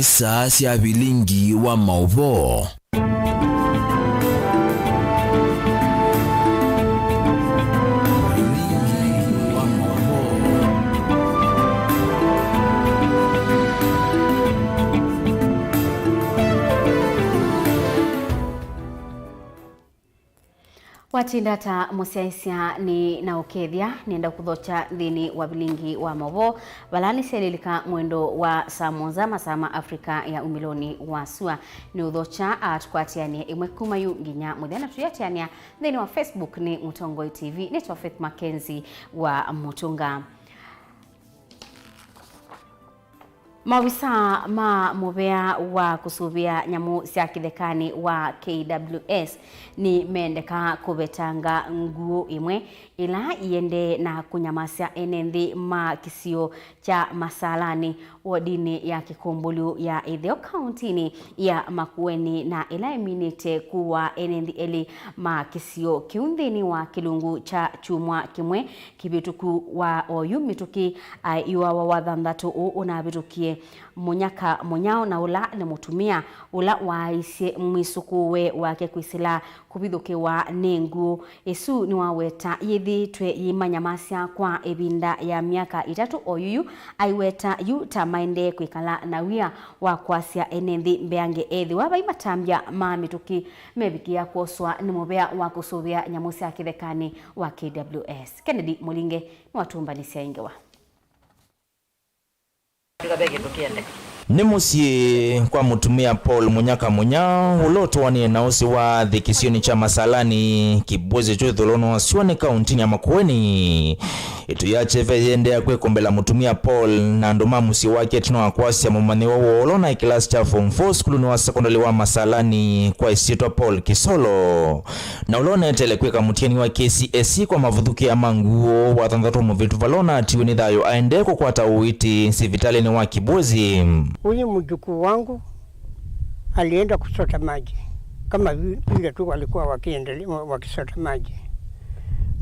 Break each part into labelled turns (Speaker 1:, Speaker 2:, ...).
Speaker 1: Isa cia Vilingi wa Mauvoo.
Speaker 2: Watindata musiaisia ni na ukethia nienda kuthocha thini wa Vilingi wa Mauvoo balani selilika mwendo wa saa moja masama Afrika ya umiloni wa sua ni uthocha atukwatiania imwe kumayu nginya muthena tuyatiania thini wa Facebook ni Mutongoi TV ni Faith MAKENZI wa Mutunga. Mawisa ma mubea wa kusubia nyamu cia kithekani wa KWS ni mendeka kubetanga nguo imwe ila iende na kunyamasya enenthi ma kisio cha Masalani wodini ya Kikumbulu ya Itheo Countini ya Makueni na ila eminite kuwa enenthi eli ma kisio kiunthini wa kilungu cha chumwa kimwe kibituku wa oyu mituki iwa wa wathanthatu unabitukie munyaka munyao na ula ni mutumia ula waisye mwisukuwe wake kwisila kubithukiwa nengu esu ni waweta yithi twe yimanyamasya kwa ebinda ya miaka 3 oyuyu aiweta yu tamainde kwikala na wia wa kwasya enenthi mbeange ethi wa baimatambya ma mituki mebikia kwoswa ni mubea wa kusubia nyamusi ya kithekani wa KWS. Kennedy Mulinge ni watumbanisia ingewa
Speaker 3: ni musie kwa mutumia Paul munyaka munya ulotwani na usi wa thikisioni cha Masalani kiboze cho tholono wasione kauntini ya Makueni itu yache veyende kwe kombela mutumia Paul na ndoma musi wake tino akwasi ya mumani wawo olona ikilasi cha form 4 skulu ni wa sekondari wa Masalani kwa isitwa Paul Kisolo na ulona etele kweka mutieni wa KCSE kwa mavuthuki ya manguo watandatu muvitu valona atiwe ni dhayo aendeko kwa tauiti sivitali ni wa kibozi.
Speaker 4: Huyu mjukuu wangu alienda kusota maji kama vile tu walikuwa wakiendelea wakisota maji,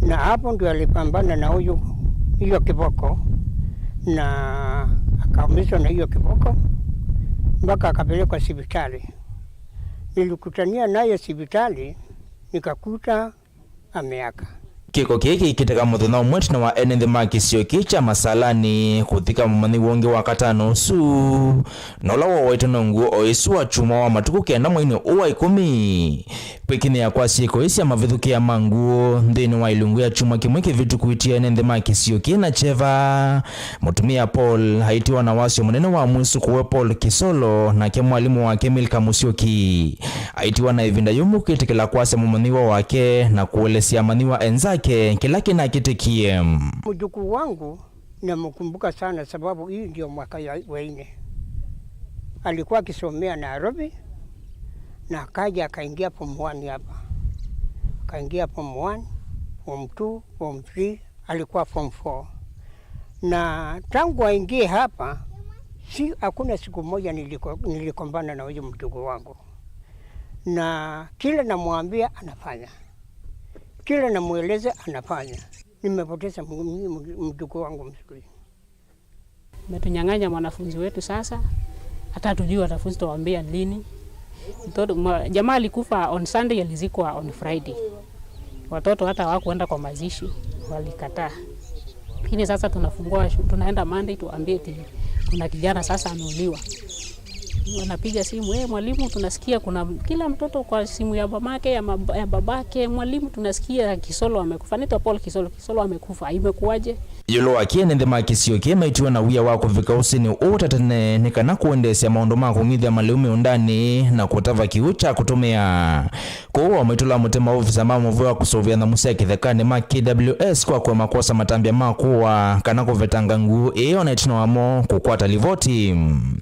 Speaker 4: na hapo ndio alipambana na hiyo kiboko na akaumizwa na hiyo kiboko mpaka akapelekwa hospitali. Nilikutania naye hospitali nikakuta ameaka.
Speaker 3: Kiko kiki kitaka muthona umwetu na wa enenthi makisio kicha Masalani kuthika mumani wonge wa katano su nola wa waito na nguo oisu wa chuma wa matuku kenda mwaini uwa 10 kwekini ya kwa siko isi ya mavithuki ya manguo ndini wa ilungu ya chuma kimweke vitu kuitia enenthi makisio kina cheva mutumia Paul haitiwa na wasio munene wa mwisu kuwe Paul Kisolo na ke mwalimu wake Milka Musioki haitiwa na ivinda yumu kitikila kwase mumaniwa wake na kuwelesia maniwa enzake kila kina kitikie.
Speaker 4: Mjukuu wangu namkumbuka sana sababu hii ndio mwaka ya 4 alikuwa akisomea Nairobi na akaja akaingia form 1 hapa, akaingia form 1, form 2, form 3, alikuwa form 4 na tangu aingie hapa hakuna siku moja nilikombana na huyo mjukuu wangu, na kila namwambia anafanya, kila namueleza anafanya. Nimepoteza mjukuu wangu mzuri.
Speaker 5: Metunyang'anya mwanafunzi wetu sasa, hata tujui wanafunzi tuwaambia lini. Jamaa alikufa on Sunday, alizikwa on Friday. Watoto hata hawakuenda kwa mazishi, walikataa. Lakini sasa tunaenda Monday tuambie kuna kijana sasa ameuliwa. Wanapiga simu, mwalimu tunasikia kuna kila mtoto kwa simu ya mamake ya babake, mwalimu tunasikia Kisolo amekufa. Nito Paul Kisolo amekufa. Imekuaje?
Speaker 3: Yolo wakiene ndhe makisio kema itiwa na wia wako vika usini utatane nikana kuendesya maondo mako ngithia maleume undani na kutava kiucha kutumia kuwa wametula mutema ofisa Mauvoo wa kusovia na musia kithekani ma KWS kwa makosa matambia makuwa kana kuvetanga nguu iyo na itino wamo kukwata livoti.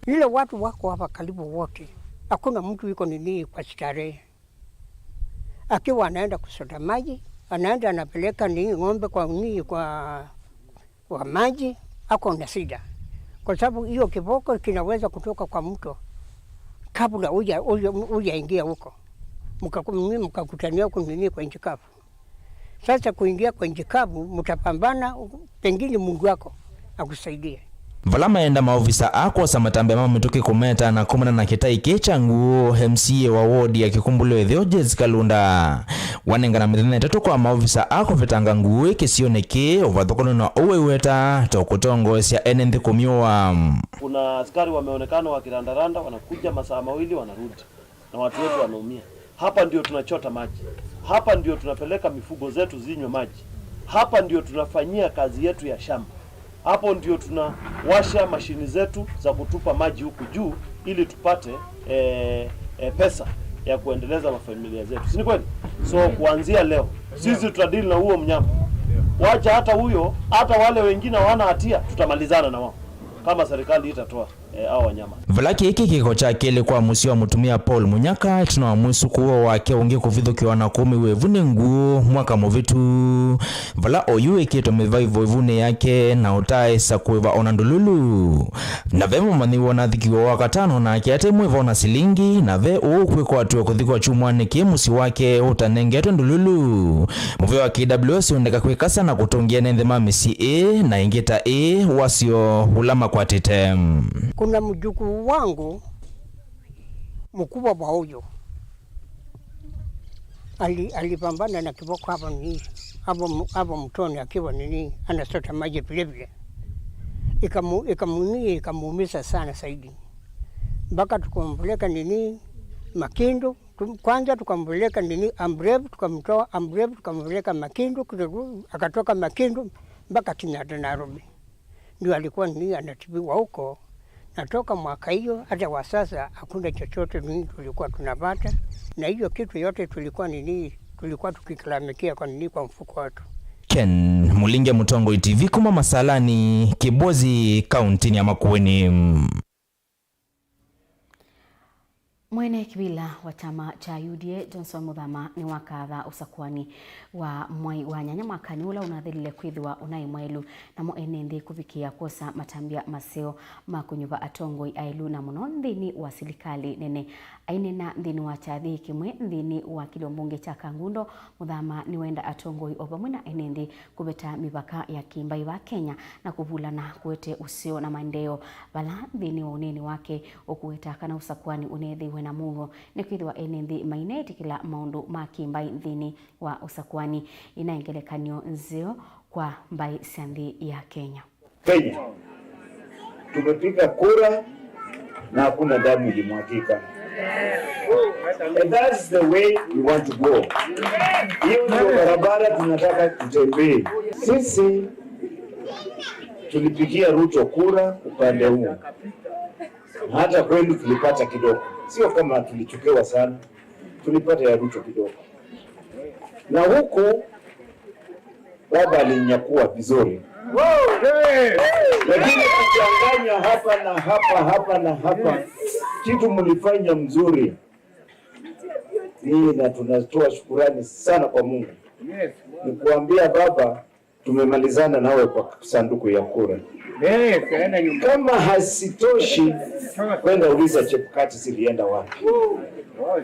Speaker 4: Ile watu wako hapa karibu wote, hakuna mtu yuko nini kwa starehe. Akiwa anaenda kusota maji, anaenda anapeleka ng'ombe kwa maji, ako na shida. Kwa sababu hiyo kiboko kinaweza kutoka kwa mto kabla hujaingia huko. Mkakutania huko nini kwa nchi kavu. Sasa kuingia kwa nchi kavu mtapambana, pengine Mungu wako akusaidie.
Speaker 3: vala maenda maofisa ako sa matambe mama mituki kumeta na kumana na kitai kecha nguo MCA wa ward ya Kikumbulo Ethio Jessica Lunda wanengana mithene tatu kwa maofisa ako vetanga nguo kisioneke ovathokono na owe weta tokutongo sia enenthi kumioa.
Speaker 6: Kuna askari wameonekana wakirandaranda, wanakuja masaa mawili wanarudi na watu wetu wanaumia. Hapa ndio tunachota maji, hapa ndio tunapeleka mifugo zetu zinywe maji, hapa ndio tunafanyia kazi yetu ya shamba, hapo ndio tunawasha mashini zetu za kutupa maji huku juu ili tupate pesa ya kuendeleza mafamilia zetu, si kweli? So kuanzia leo sisi tutadili na huo mnyama, wacha hata huyo, hata wale wengine wana hatia tutamalizana na wao kama serikali itatoa hao wanyama.
Speaker 3: Valaki hiki kiko chake ile kwa musio mutumia Paul Munyaka tunawamusu kuwa wake unge kuvithukiwa na 10 wevune nguo mwaka muvitu vala oyue kito mevaivo ivune yake na utae sakueva ona ndululu na vemo maniwa na thikiwa wakatano na kiate mweva ona silingi na ve ukwe kwa tuwe kuthikwa chumwane kimusi wake utanengetwe ndululu muve wa KWS undeka kwekasa na kutongia nende mami CA na ingeta wasio ulama kwa titem.
Speaker 4: Kuna mjukuu wangu mkubwa wa huyo alipambana na kiboko hapa ni hapo mtoni akiwa nini anasota maji vile vile, ikamuumiza sana zaidi, mpaka tukampeleka nini Makindu. Kwanza tukampeleka nini Ambrevu, tukamtoa Ambrevu tukampeleka Makindu, akatoka Makindu mpaka Kenyatta Nairobi, ndio alikuwa nini anatibiwa huko. Natoka mwaka hiyo hata wa sasa hakuna chochote nini tulikuwa tunapata, na hiyo kitu yote tulikuwa tukikalamikia kwa nini kwa mfuko wetu.
Speaker 3: Ken Mulinge Mutongo TV kuma masalani Kibozi kaunti ya Makueni.
Speaker 2: Mwene kibila wa chama cha UDA Johnson Muthama ni wakatha usakwani wa mwai wa nyanya mwakani ula unathirire kwithwa unai mwailu na mo enenthi kuvikia kosa matambia maseo makunyuva atongoi ailu na muno nthini wa serikali nene ainena nthini wa chathi kimwe nthini wa kilombunge cha Kangundo. Muthama ni wenda atongoi opamwe na enenthi kubeta mipaka ya kimbai wa Kenya na kuvulana kuete usio na maendeleo vala nthini wa uneni wake ukueta kana usakwani unethi na Mauvoo ni kwithwa enenthi maineti kila maundu ma kimbai nthini wa usakwani inaengelekanio nzio kwa mbai santhi ya Kenya.
Speaker 7: Kenya tumepiga kura na hakuna damu ilimwagika. And that's the way we want to go. Hiyo ndio barabara tunataka tutembee. Sisi tulipigia Ruto kura upande huu, hata kweli tulipata kidogo, sio kama tulichukewa sana, tulipata ya Ruto kidogo. Na huku baba alinyakua vizuri, lakini kuchanganya hapa na hapa na hapa, kitu mlifanya mzuri hii, na tunatoa shukurani sana kwa Mungu. Ni kuambia baba, tumemalizana nawe kwa sanduku ya kura. Kama hasitoshi, kwenda uliza Chebukati zilienda wapi.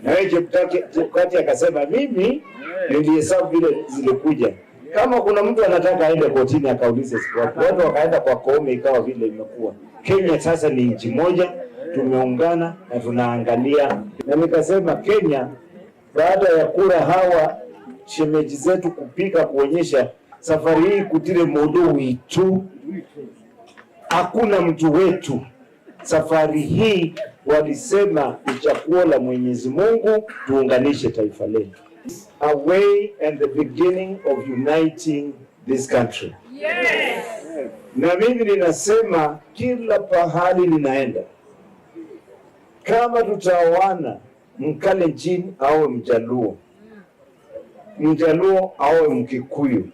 Speaker 7: Na wewe Chebukati akasema mimi nilihesabu vile zilikuja. Kama kuna mtu anataka aende kotini akaulize wapi. Watu wakaenda kwa Koome, ikawa vile imekuwa. Kenya sasa ni nchi moja, tumeungana na tunaangalia. Na nikasema Kenya, baada ya kura hawa shemeji zetu kupika kuonyesha safari hii kutile Mauvoo witu, hakuna mtu wetu. Safari hii walisema ni chaguo la Mwenyezi Mungu, tuunganishe taifa letu. A way and the beginning of uniting this country. Yes. Na mimi ninasema kila pahali ninaenda, kama tutaoana Mkalenjin au Mjaluo, Mjaluo au Mkikuyu,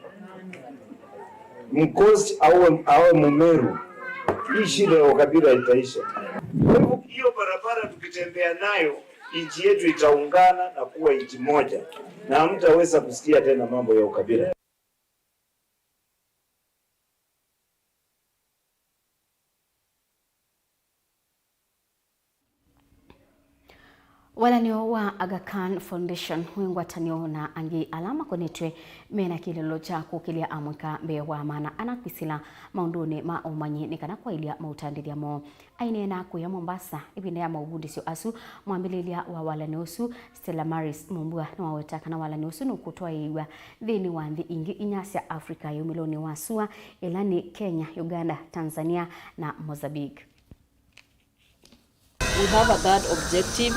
Speaker 7: Mkosti au Mumeru, hii shida ya ukabila itaisha. Hiyo barabara tukitembea nayo, nchi yetu itaungana na kuwa nchi moja, na hamtaweza kusikia tena mambo ya ukabila.
Speaker 2: Walanio wa Aga Khan Foundation wingwatanio na angi alama konetwe mena kilelo cha kukilia amwika mbe wa maana anakwisila maunduni ma umanyi nikana kwa ilia mautandithia mo aine na kuya Mombasa ibine ya maubundisio asu mwambililia wa walaniosu Stella Maris Mumbua na wawetaka na walaniosu nukutoa iwa dhini wa nthi ingi inyasya Afrika yumiloni wasua ilani Kenya, Uganda, Tanzania na Mozambique.
Speaker 8: We have a third objective,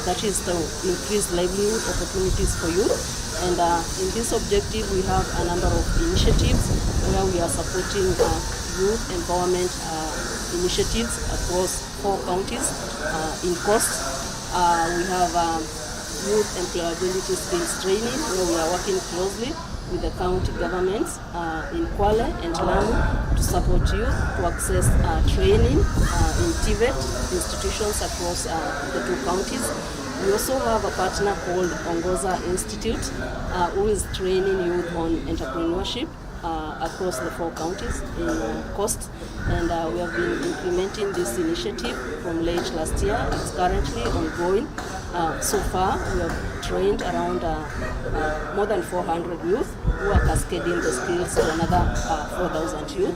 Speaker 8: that is to increase livelihood opportunities for youth. And in this objective, we have a number of initiatives where we are supporting youth empowerment initiatives across 4 counties. In Coast, we have youth employability skills training, where we are working closely with the county governments in Kwale and Lamu to support youth to access training in TVET institutions across the 2 counties. We also have a partner called Ongoza Institute who is training youth on entrepreneurship across the 4 counties in Coast, and we have been implementing this initiative from late last year. It's currently ongoing. So far, we have trained around more than 400 youth who are cascading the skills to another 4,000 youth.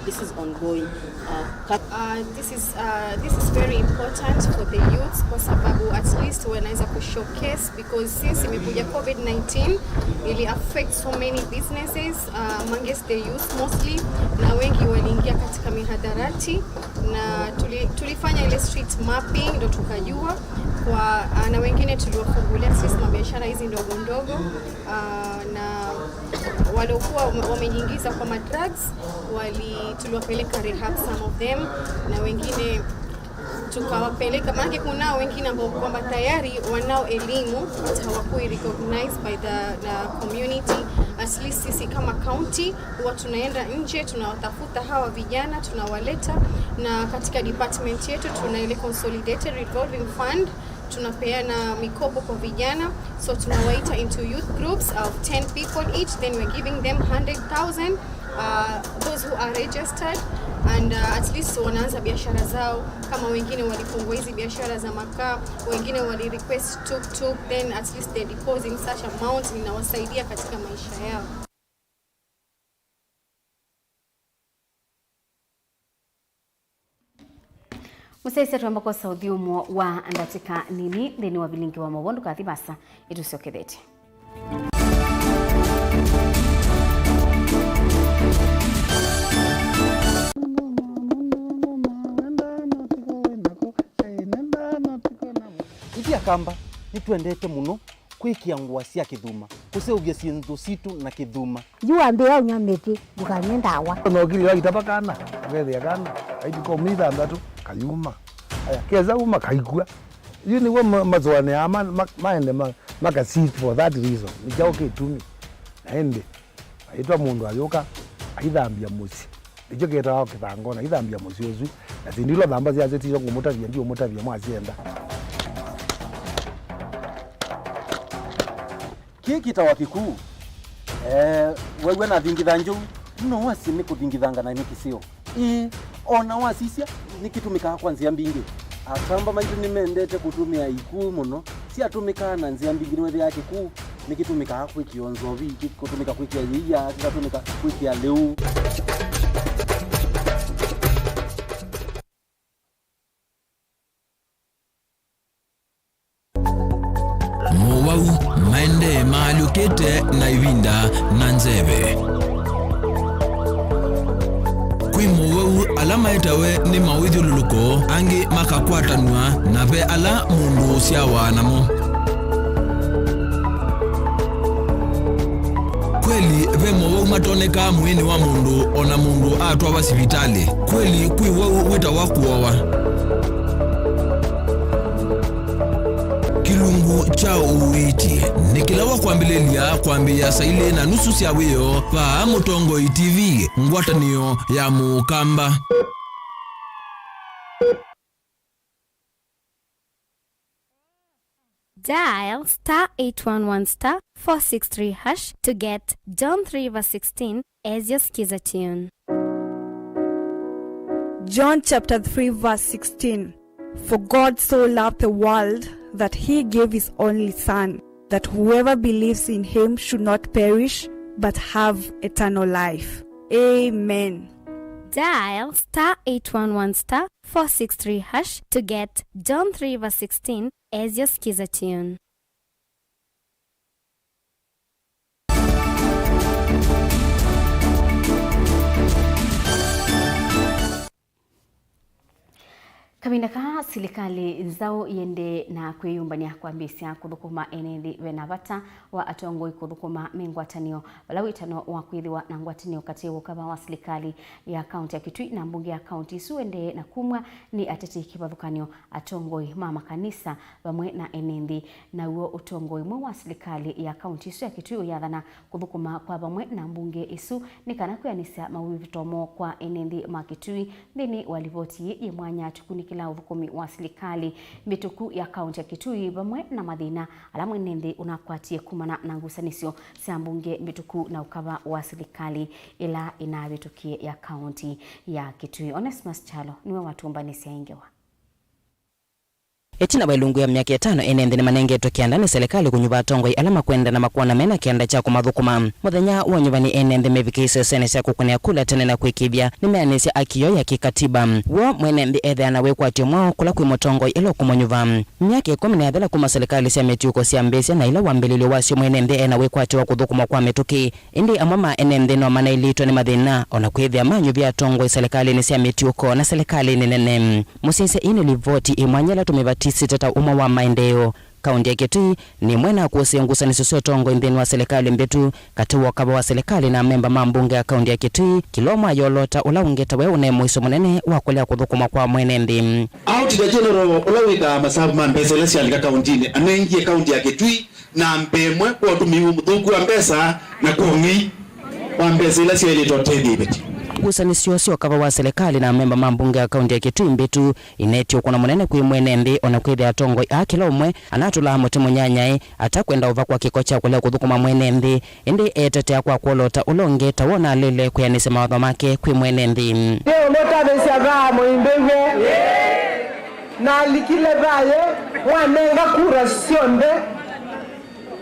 Speaker 8: This is ongoing.
Speaker 9: This is very important for the youth kwa sababu at least wanaweza kushowcase, because since imekuja COVID-19 really affects so many businesses amongst the youth mostly, na wengi waliingia katika mihadarati, na tulifanya ile street mapping ndo tukajua kwa na wengine tuliwafungulia sisi mabiashara hizi ndogo ndogo, na waliokuwa wamejiingiza kwa drugs tuliwapeleka rehab some of them, na wengine tukawapeleka, maana kuna wengine ambao kwamba tayari wanao elimu but hawakui recognized by the community. At least sisi kama county huwa tunaenda nje, tunawatafuta hawa vijana, tunawaleta, na katika department yetu tuna ile consolidated revolving fund, tunapeana mikopo kwa vijana, so tunawaita into youth groups of 10 people each, then we're giving them 100,000 those who are registered, and at least wanaanza biashara zao. Kama wengine walifungua hizi biashara za makaa, wengine wali request tuk, then at least they deposit such amount, inawasaidia katika maisha yao.
Speaker 2: Musaise tuambako Saudi umo wa andatika nini thini wa Vilingi wa Mauvoo kathibasa itusiokethete.
Speaker 10: Ikia kamba nitwendete muno kwikia ngwa cia kithuma kuseugia cintu situ na kithuma
Speaker 11: jua mbea unyamete gukanyenda wa
Speaker 12: no gili wa itabakana wethe akana aitiko mitha ndatu kayuma aya keza uma kaikua yuni wa mazwane ama maende maka seat for that reason nichao kitumi naende aitwa mundu ayoka aithambia musi ijo getao kithangona ithambia musi uzu na sindilo thamba cia zeti ngo mutavia ndio mutavia mwazienda
Speaker 10: kiki tawa kikuu wewe na thingitha njuu no wasi ni kuthingithanga na nikisio ona wasisia nikitumika kwanzia mbingi akamba maitu nimendete kutumia ikuu muno si atumika na nzia mbingi wewe yake kuu nikitumika kwikionzo viki kutumika kwikia yia kutumika kwikia leu
Speaker 1: Mauvoo maende maalukete na ivinda na nzeve. Kwi Mauvoo alama etawe ni mawithululuko angi makakwatanwa na ve ala mundu siawa namo. Kweli ve Mauvoo matoneka mwini wa mundu ona mundu atwa wa sivitali. Kweli kwi wau wita wakuowa. Kilungu cha uwiti nikilawa kuambilelia kuambia saile na nusu sia wiyo pa Mutongo TV ngwatanio ya mukamba.
Speaker 13: Dial *811*463# to get John 3:16 as your skiza tune.
Speaker 14: John chapter 3 verse 16. For God so loved the world that he gave his only Son, that whoever believes in him should not perish, but have eternal life. Amen.
Speaker 13: Dial *811*463# to get John 3:16 as your skiza tune.
Speaker 2: Kaminaka silikali nzao yende na kwiyumbania kwa mbisia kuthukuma enendi wenavata wa atongoi kuthukuma mengwatanio balawitano wa kwithiwa na ngwatanio kati ukaba wa silikali ya kaunti ya Kitui na mbunge ya kaunti suende na kumwa ni ateti kibathukanio atongoi mama kanisa bamwe na enendi na uo utongoi mwe wa silikali ya kaunti isu ya Kitui yathana kuthukuma kwa bamwe na mbunge isu ni kana kuyanisa mawivitomo kwa enendi ma Kitui thini walivoti ye mwanya tukuni kila uthukumi wa silikali mituku ya kaunti ya Kitui bamwe na mathina alamu nende unakwatie kumana na ngusanisio cia mbunge mituku na ukaba wa silikali ila inabitukie ya kaunti ya Kitui. Onesmus Chalo niwe watumbani siaingewa
Speaker 15: Etina bailungu ya miaka 5 enende ni manenge tokianda ni serikali kunyuba tongoi alama kwenda na makuana mena kianda cha kumathukuma muthenya wa nyuba ni enende mevikise sene cia kukunia kula tene na kwikithia ni meanisia akiyo ya kikatiba wo mwenembi ethe na wekwatio mwao kula kwi mutongoi ilo kumonyuva miaka 10 na thela kuma serikali cia metiuko cia mbese na ila wambililio wasio mwenembi ena wekwatio wa kuthukuma kwa mituki indi amama enende no manailitwa ni mathina ona kwithia manyuvia tongoi serikali ni cia metiuko na serikali ni nene musise ini livoti imwanyela tumibati sitata umma wa maendeleo kaunti ya Kitui ni mwena kusengusa ni sosotongo ndeni wa serikali mbetu kati wakaba wa serikali na memba mambunge ya kaunti ya Kitui kilomwa yolota ulaungeta we une mwiso munene wa kulea kuthukuma kwa mwenendi
Speaker 16: out the general ulawita masabu mambesa ile sialika kaunti ni anengie kaunti ya Kitui na mbemwe kwa tumiu mthungu wa mbesa na kuongi wa mbesa ile sialito tedi beti
Speaker 15: gusanisio sio kava wa serikali na memba mambunge ya kaunti ya Kitui mbetu inetio kuna munene kwi mwenendi ona kwithia atongo akila umwe anatula mutimu nyanyai atakwenda uva kwa kikocha kule kuthukuma mwenendi indi etete kwa kuolota ulongeta wona lele kuyanise mawatho make kwi mwenendi
Speaker 17: leo lota besia ba moimbege na likile baye wanenga kura sionde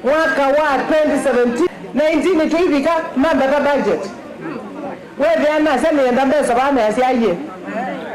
Speaker 17: mwaka wa 2017 19 tuivika mamba budget wewe ana sema yenda mbesa bana yasiaye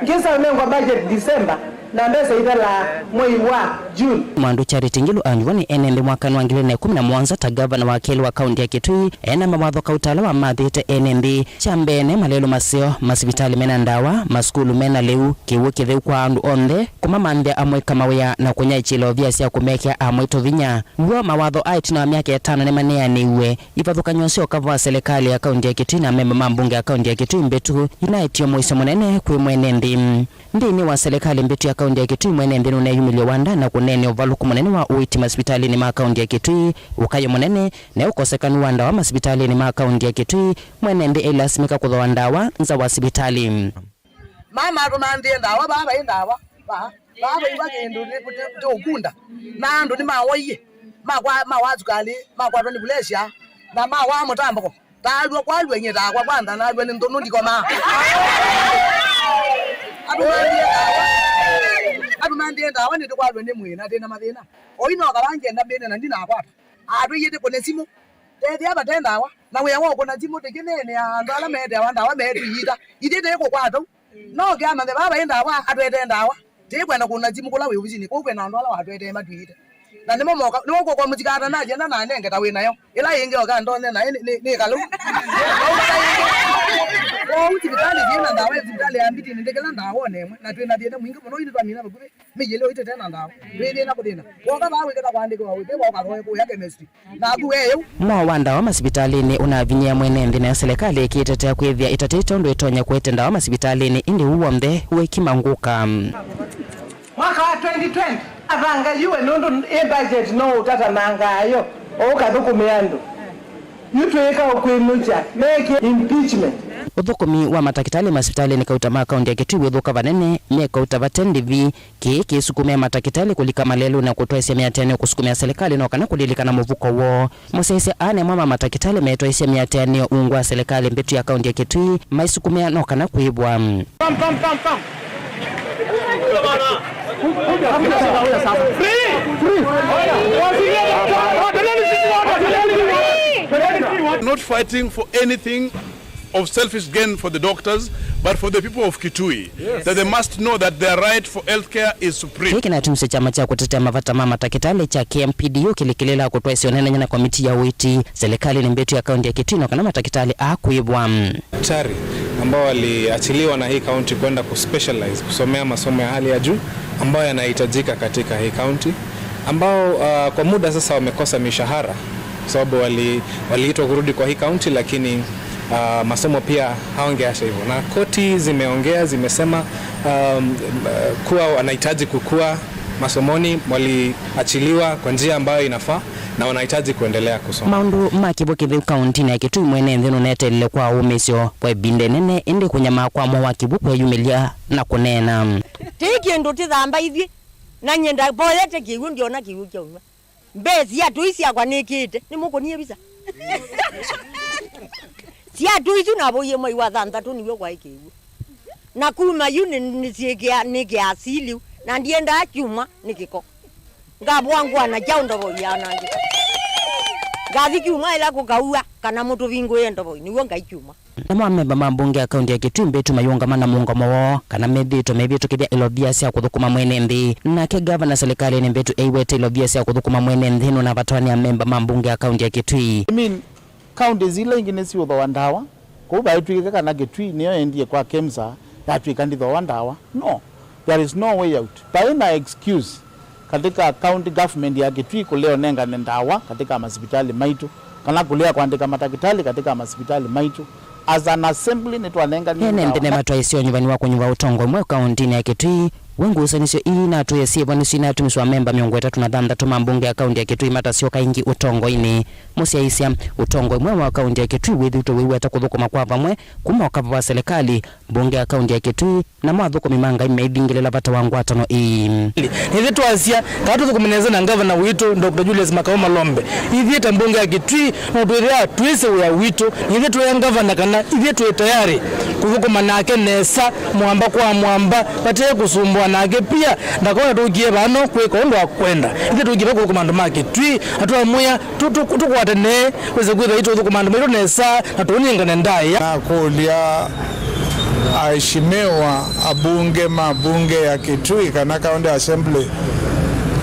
Speaker 17: ngisa mengo budget December na mbesa idala mwezi wa June
Speaker 15: Mwandu Charity Ngilu anjwani enende mwaka wa 2011 ta governor wa keli wa kaunti ya Kitui ena mawatho kautala wa mathite enende chambene malelo masio masibitali mena ndawa maskulu mena leu kiwu kitheu kwa andu onde kumamambia amwe kamawea na kunya ichilo vya cia kumekia amwe tovinya wo mawatho aitina wa miaka 5 ne manea niwe ivathukanyo sio kava serikali ya kaunti ya Kitui na memba mambunge ya kaunti ya Kitui mbetu inaitio moiso munene kwi mwenendi ndini wa serikali mbetu ya kaunti ya Kitui mwenendi nune yumilio wanda na kunene uvaluku munene wa uiti masibitali ni kaunti ya Kitui ukayo munene na ukosekanu wa ndawa masibitali ni kaunti ya Kitui mwenendi ilasimika kuthoa ndawa nza wa sibitali
Speaker 17: mama rumandie ndawa baba ndawa baba ibagendo ne ukunda na ndo ni mawoye mawazukali makwa ni bulesha na mawa mutambako talwa kwalwe nyeta kwa kwanza na alwe ndono ndikoma adumandie ndawa ni kwalwe ni mwina tena mathina oino kabange ndabene na ndina akwata atu yete kone simu tete abatendawa na we ngo kona simu tekenene andala mede wandawa mede yita yite ko kwato no gama de baba endawa atwete ndawa te kwenda kuna simu kula we ubizini ko kwenda andala watwete madwite na nimo moka no ko kwa mujikata na jenda na nenge tawe nayo ila yenge oka ndone na ni kalu o utibitali dina ndawe zibitali ambiti ndekela ndawo nemwe na twena dina mwingi muno ine twamina bakube mijele oite tena ndawo rede na kudina woka bawe keta kwandika wawe be woka roe ko ya chemistry na kuweyo
Speaker 15: mwa wanda wa masibitalini unavinyia mwenendi na serikali ikitetea kwithia itatete ndo itonya kwetenda wa masibitalini indi huwa mde wekimanguka
Speaker 17: mwaka wa 2020 avanga yuwe nondo budget no utata nangayo okathukumiandu yutuika okwimucha make impeachment
Speaker 15: uthukumi wa matakitali masibitali ni kautama kaunti ya Kitui wethuka vanene miaka utavatendivi kiki sukumia matakitali kulika malelu na kutoa isia 500 kusukumia serikali na kana kulilikana muvuko wo musese ane mama matakitali metwa isia 500 ungwa serikali mbetu ya kaunti ya Kitui maisukumia na kana kuibwa
Speaker 17: pam
Speaker 18: Not fighting for anything of selfish gain for the doctors, but for the people of Kitui, that they must know that their right for healthcare is supreme.
Speaker 15: Hiki na tumse chama cha kutetea mavata mama takitale cha KMPDU kilikilela kutoa isionene nyana komiti ya witi serikali ni mbetu ya kaunti ya Kitui na kana matakitale akuibwa
Speaker 19: daktari ambao waliachiliwa na hii kaunti kwenda kuspecialize kusomea masomo ya hali ya juu ambayo yanahitajika katika hii kaunti, ambao kwa muda sasa wamekosa mishahara sababu waliitwa kurudi kwa hii kaunti, lakini masomo pia haongeasha hivyo, na koti zimeongea zimesema kuwa wanahitaji kukua masomoni, waliachiliwa kwa njia ambayo inafaa na wanahitaji kuendelea kusoma.
Speaker 15: Maundu makiboke the kaunti ya Kitui mwene ntheno netelele kwa umesyo kwa binde nene indi kunyama kwa mwa kibuku yumelia na kunena
Speaker 20: tiki ndo tithamba ithi na nyenda boyete kiwu ndiona kiwu kyo mbezi ya tuisi akwa nikite ni mukonie bisa sia tuisi na boye moi wa thanta tu niwe kwa ikiwu na kuma yuni niki asili na ndienda achuma nikiko ngabwangwa na jaundo boyana ngi gathi kiuma ila kukaua kana mutu vingo yendo boy niwe ngaichuma
Speaker 15: na mwamemba mambunge ya kaunti ya Kitui mbetu mayungamana muungamo wao kana mebito kithia ilobiasi ya kuthukuma mwene nthi na ke governor serikali ni mbetu eiwete ilobiasi ya kuthukuma mwene nthi no na batwani ya memba mambunge ya kaunti ya Kitui.
Speaker 21: County zile ingine si utho wandawa kuba itwike kana Kitui niyo endie kwa KEMSA yatwika nditho wandawa. No, there is no way out. Baina excuse katika county government ya Kitui kuleo nenga ndawa katika hospitali maitu kana kulea kuandika matakitali katika hospitali maitu as an assembly nitwanenga ni
Speaker 15: ndene matwaisio nyumbani wako nyumba utongo mwe kaunti ya Kitui wengu usanisio ina tuyesie bwana sina tumiswa memba miongo 3 mambunge ya kaunti ya Kitui matasio kaingi utongo ini musiaisia utongo mwe wa kaunti ya Kitui withuto wewe atakuthukuma kwa pamwe kuma wakava serikali bunge ya kaunti ya Kitui na mwathuko mimanga imeidingilela bata wangu atano
Speaker 22: hivi twasia katu thukumeneza na governor wito Dr. Julius Makaoma Lombe hivi tambunge ya Kitui notwira twise wa wito hivi tu governor kana hivi tu tayari kuthukuma nake nesa mwamba kwa mwamba pate kusumbwa nake pia ndakona tugie bano kweko ndo akwenda hivi tugie kwa komando make twi atwamuya tukwatene kweze kwitha ito komando mero nesa atuninga ndaya
Speaker 23: na kulia aheshimiwa mabunge ya Kitui kana kaunti assembly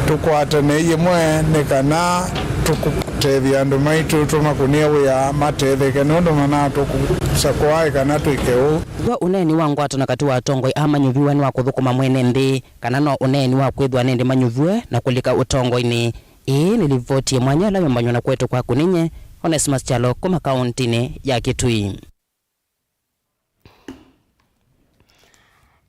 Speaker 23: tukwatene yimwe nikana tukutethia andu maitu tumakunia ya matetheke nondo mana tukusakwae kana twikeu
Speaker 15: wa uneni wangu atana kati wa tongoi ama nyuviwa ni wa kuthukuma mwene nthi kana no uneni wa kwithwa nende manyuvue na kulika utongoi ni nilivoti mwanya la mbanyona kwetu kwa kuninye Onesimus Chalo kuma kaunti ya Kitui.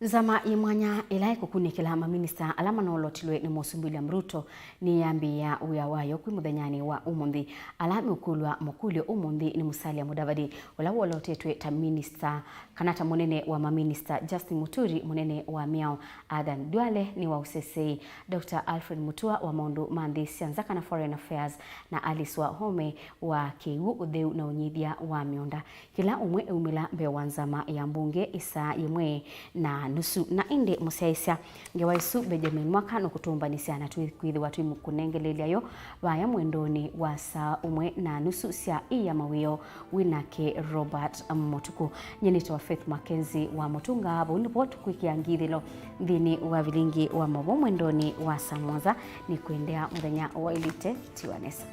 Speaker 2: Zama imwanya ilai kukunikila maminista alama nolotilwe ni Mosumbili Mruto ni yambi ya uyawayo kwi muthanyani wa umundi alami ukulwa mukulio umundi ni Musalia Mudavadi walawo lotetwe ta minister kanata munene wa maminista Justin Muturi munene wa Miao Adan Duale ni wa usesei Dr. Alfred Mutua wa Maundu Mandi Sianzaka na Foreign Affairs na Alice wa Home wa Kiwu Udheu na Unyidhia wa Mionda kila umwe umila mbewanzama ya mbunge isa yemwe na nusu na inde musiaisia ngewaisu Benjamin Mwaka no kutumbanisia na tuikwithi watu mukunengeleliayo baya mwendoni wa saa umwe na nusu sia iya mawio WINAKE Robert Motuku nyenito wa Faith Makenzi wa Mutunga abo ndipo tukuikia ngithilo dhini wa Vilingi wa Mauvoo mwendoni wa saa moja ni kuendea muthenya wa Ilite Tiwanesa.